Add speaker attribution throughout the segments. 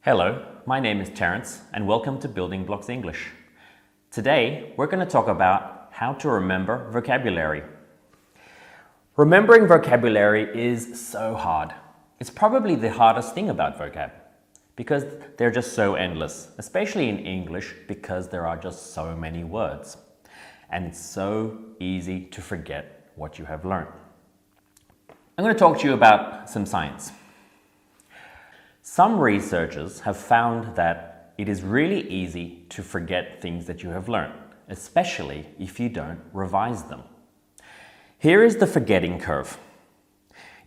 Speaker 1: Hello, my name is Terence and welcome to Building Blocks English. Today, we're going to talk about how to remember vocabulary. Remembering vocabulary is so hard. It's probably the hardest thing about vocab because they're just so endless, especially in English because there are just so many words. And it's so easy to forget what you have learned. I'm going to talk to you about some science. Some researchers have found that it is really easy to forget things that you have learned, especially if you don't revise them. Here is the forgetting curve.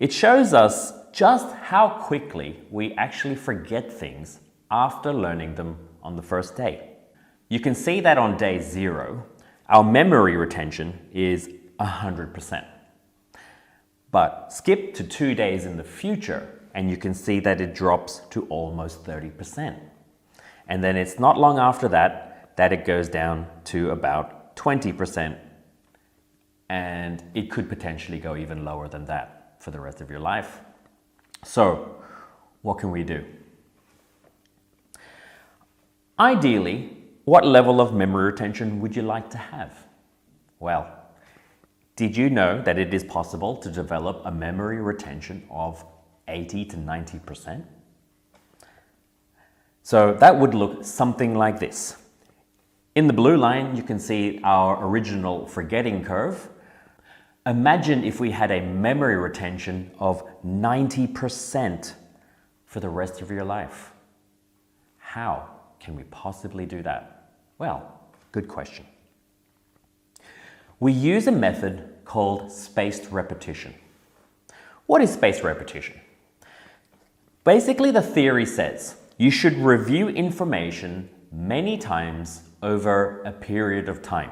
Speaker 1: It shows us just how quickly we actually forget things after learning them on the first day. You can see that on day 0, our memory retention is 100%. But skip to 2 days in the future and you can see that it drops to almost 30%. And then it's not long after that it goes down to about 20%. And it could potentially go even lower than that for the rest of your life. So, what can we do? Ideally, what level of memory retention would you like to have? Well, did you know that it is possible to develop a memory retention of 80 to 90%? So that would look something like this. In the blue line, you can see our original forgetting curve. Imagine if we had a memory retention of 90% for the rest of your life. How can we possibly do that? Well, good question. We use a method called spaced repetition. What is spaced repetition? Basically, the theory says you should review information many times over a period of time.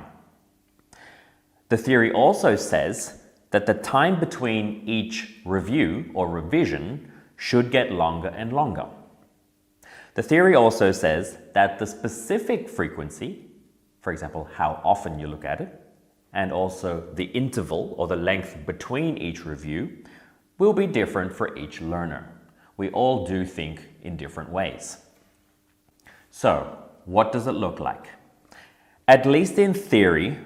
Speaker 1: The theory also says that the time between each review or revision should get longer and longer. The theory also says that the specific frequency, for example, how often you look at it, and also the interval or the length between each review will be different for each learner. We all do think in different ways. So, what does it look like? At least in theory,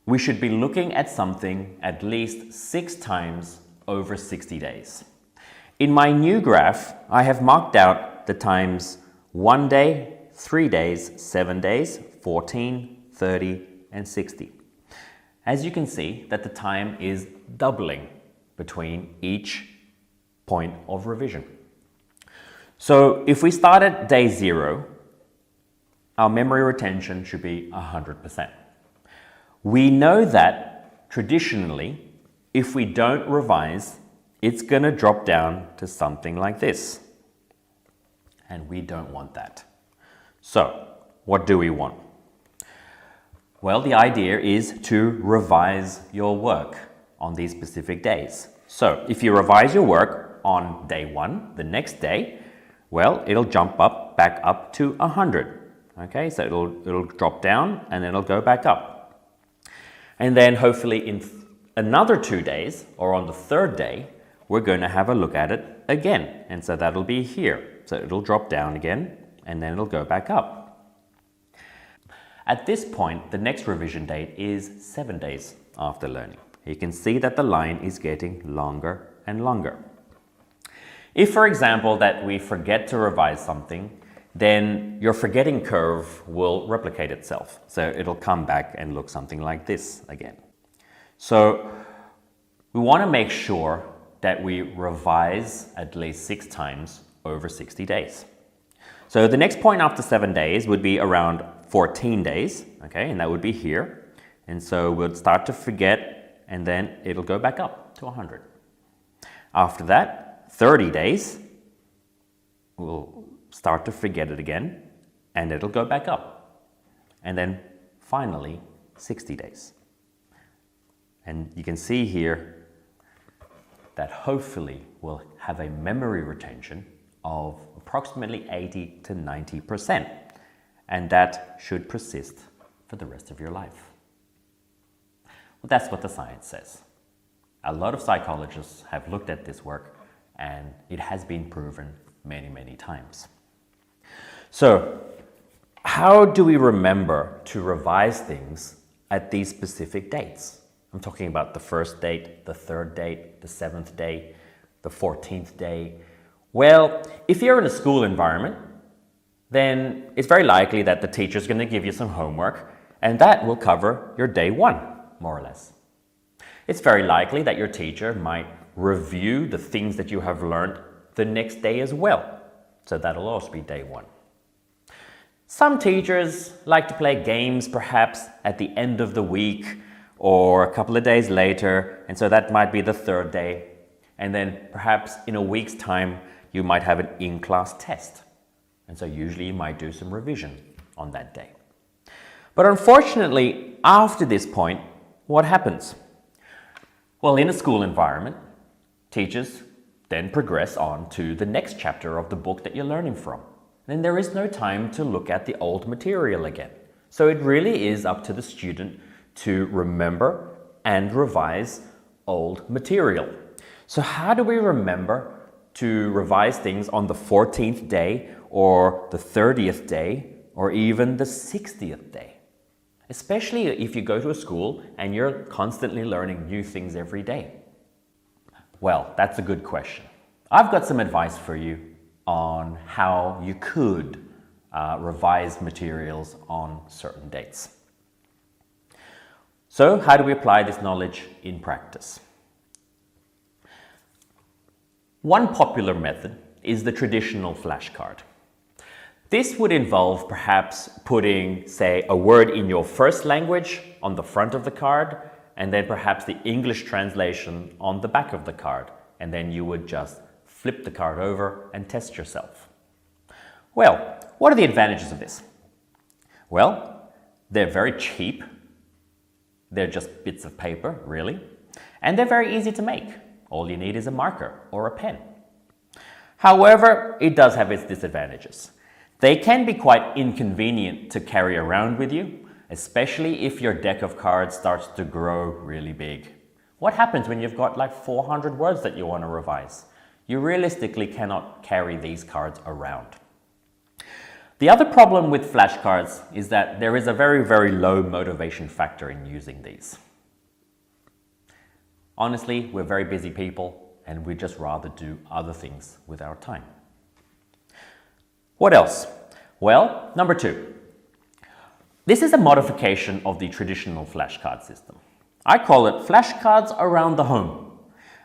Speaker 1: we should be looking at something at least 6 times over 60 days. In my new graph, I have marked out the times 1 day, 3 days, 7 days, 14, 30, and 60. As you can see that the time is doubling between each point of revision. So if we start at day 0, our memory retention should be 100%. We know that traditionally, if we don't revise, it's going to drop down to something like this. And we don't want that. So what do we want? Well, the idea is to revise your work on these specific days. So if you revise your work on day 1, the next day, well, it'll jump back up to 100. Okay, so it'll drop down and then it'll go back up. And then hopefully in another 2 days or on the 3rd day, we're going to have a look at it again. And so that'll be here. So it'll drop down again and then it'll go back up. At this point, the next revision date is 7 days after learning. You can see that the line is getting longer and longer. If, for example, that we forget to revise something, then your forgetting curve will replicate itself. So it'll come back and look something like this again. So we want to make sure that we revise at least 6 times over 60 days. So the next point after 7 days would be around 14 days, okay, and that would be here. And so we'll start to forget and then it'll go back up to 100. After that, 30 days, we'll start to forget it again and it'll go back up. And then finally, 60 days. And you can see here that hopefully we'll have a memory retention of approximately 80 to 90%. And that should persist for the rest of your life. Well, that's what the science says. A lot of psychologists have looked at this work and it has been proven many, many times. So, how do we remember to revise things at these specific dates? I'm talking about the first date, the third date, the seventh day, the 14th day. Well, if you're in a school environment, then it's very likely that the teacher's going to give you some homework, and that will cover your day one, more or less. It's very likely that your teacher might review the things that you have learned the next day as well. So that'll also be day one. Some teachers like to play games perhaps at the end of the week or a couple of days later, and so that might be the third day. And then perhaps in a week's time, you might have an in-class test. And so usually you might do some revision on that day. But unfortunately, after this point, what happens? Well, in a school environment, teachers then progress on to the next chapter of the book that you're learning from. Then there is no time to look at the old material again. So it really is up to the student to remember and revise old material. So how do we remember to revise things on the 14th day or the 30th day or even the 60th day? Especially if you go to a school and you're constantly learning new things every day. Well, that's a good question. I've got some advice for you on how you could revise materials on certain dates. So, how do we apply this knowledge in practice? One popular method is the traditional flashcard. This would involve perhaps putting, say, a word in your first language on the front of the card, and then perhaps the English translation on the back of the card. And then you would just flip the card over and test yourself. Well, what are the advantages of this? Well, they're very cheap. They're just bits of paper, really. And they're very easy to make. All you need is a marker or a pen. However, it does have its disadvantages. They can be quite inconvenient to carry around with you, especially if your deck of cards starts to grow really big. What happens when you've got like 400 words that you want to revise? You realistically cannot carry these cards around. The other problem with flashcards is that there is a very, very low motivation factor in using these. Honestly, we're very busy people and we'd just rather do other things with our time. What else? Well, number 2. This is a modification of the traditional flashcard system. I call it flashcards around the home.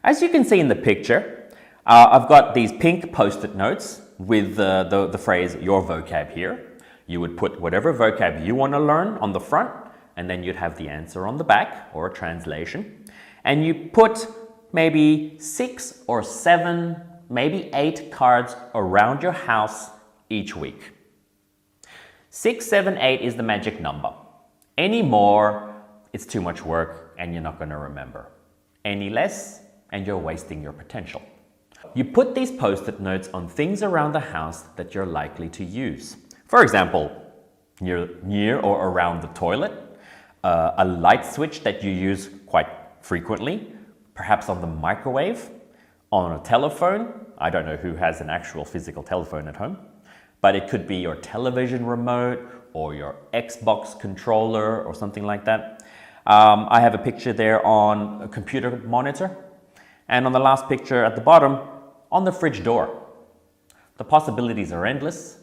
Speaker 1: As you can see in the picture, I've got these pink post-it notes with the phrase, your vocab here. You would put whatever vocab you want to learn on the front, and then you'd have the answer on the back, or a translation. And you put maybe 6 or 7, maybe 8 cards around your house each week. 6, 7, 8 is the magic number. Any more, it's too much work and you're not going to remember. Any less, and you're wasting your potential. You put these post-it notes on things around the house that you're likely to use. For example, near or around the toilet, a light switch that you use quite frequently, perhaps on the microwave, on a telephone. I don't know who has an actual physical telephone at home, but it could be your television remote or your Xbox controller or something like that. I have a picture there on a computer monitor, and on the last picture at the bottom, on the fridge door. The possibilities are endless,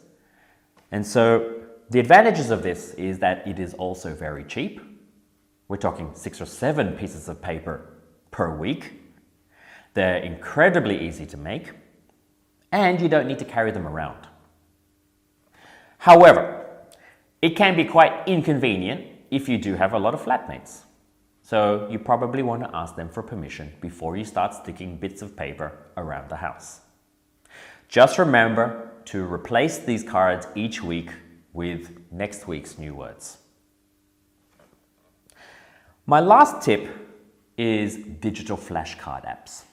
Speaker 1: and so the advantages of this is that it is also very cheap. We're talking 6 or 7 pieces of paper per week. They're incredibly easy to make, and you don't need to carry them around. However, it can be quite inconvenient if you do have a lot of flatmates. So you probably want to ask them for permission before you start sticking bits of paper around the house. Just remember to replace these cards each week with next week's new words. My last tip is digital flashcard apps.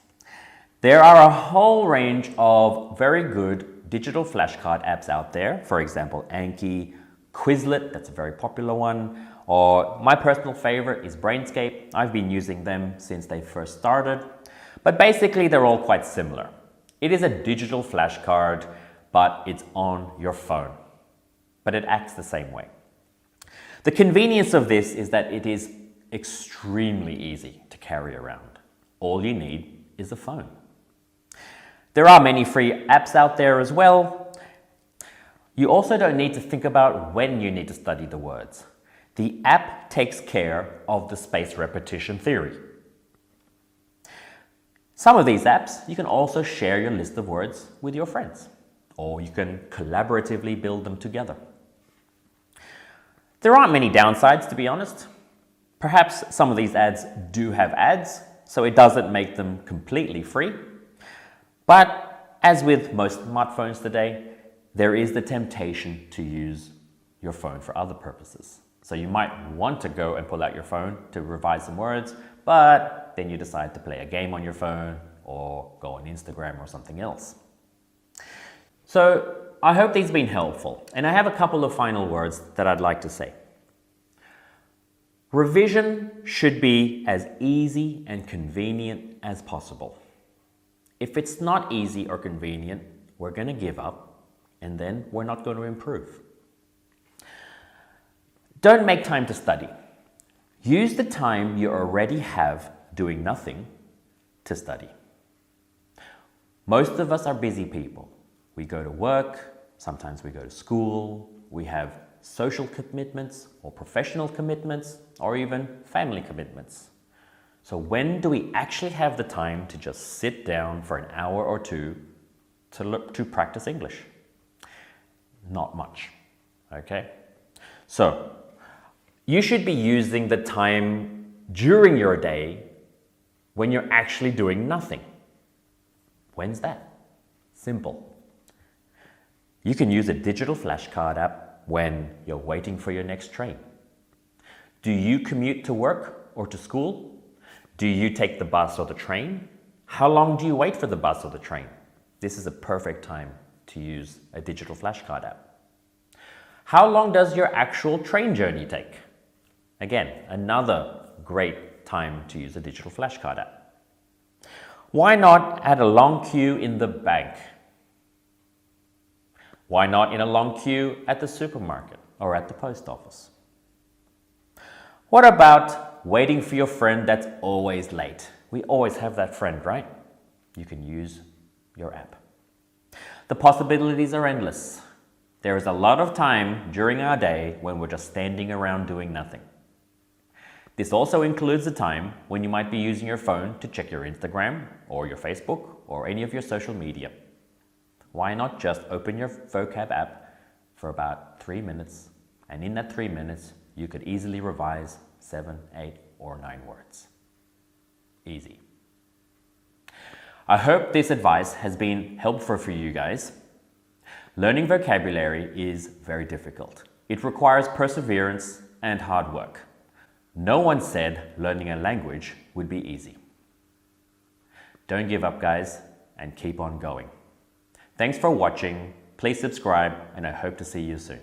Speaker 1: There are a whole range of very good digital flashcard apps out there. For example, Anki, Quizlet, that's a very popular one. Or my personal favorite is Brainscape. I've been using them since they first started. But basically, they're all quite similar. It is a digital flashcard, but it's on your phone. But it acts the same way. The convenience of this is that it is extremely easy to carry around. All you need is a phone. There are many free apps out there as well. You also don't need to think about when you need to study the words. The app takes care of the spaced repetition theory. Some of these apps, you can also share your list of words with your friends, or you can collaboratively build them together. There aren't many downsides, to be honest. Perhaps some of these ads do have ads, so it doesn't make them completely free. But as with most smartphones today, there is the temptation to use your phone for other purposes. So you might want to go and pull out your phone to revise some words, but then you decide to play a game on your phone or go on Instagram or something else. So I hope these have been helpful, and I have a couple of final words that I'd like to say. Revision should be as easy and convenient as possible. If it's not easy or convenient, we're going to give up, and then we're not going to improve. Don't make time to study. Use the time you already have doing nothing to study. Most of us are busy people. We go to work, sometimes we go to school, we have social commitments or professional commitments or even family commitments. So when do we actually have the time to just sit down for an hour or two to practice English? Not much, okay? So you should be using the time during your day when you're actually doing nothing. When's that? Simple. You can use a digital flashcard app when you're waiting for your next train. Do you commute to work or to school? Do you take the bus or the train? How long do you wait for the bus or the train? This is a perfect time to use a digital flashcard app. How long does your actual train journey take? Again, another great time to use a digital flashcard app. Why not at a long queue in the bank? Why not in a long queue at the supermarket or at the post office? What about waiting for your friend that's always late? We always have that friend, right? You can use your app. The possibilities are endless. There is a lot of time during our day when we're just standing around doing nothing. This also includes the time when you might be using your phone to check your Instagram or your Facebook or any of your social media. Why not just open your vocab app for about 3 minutes, and in that 3 minutes, you could easily revise 7, 8, or 9 words. Easy. I hope this advice has been helpful for you guys. Learning vocabulary is very difficult. It requires perseverance and hard work. No one said learning a language would be easy. Don't give up, guys, and keep on going. Thanks for watching. Please subscribe, and I hope to see you soon.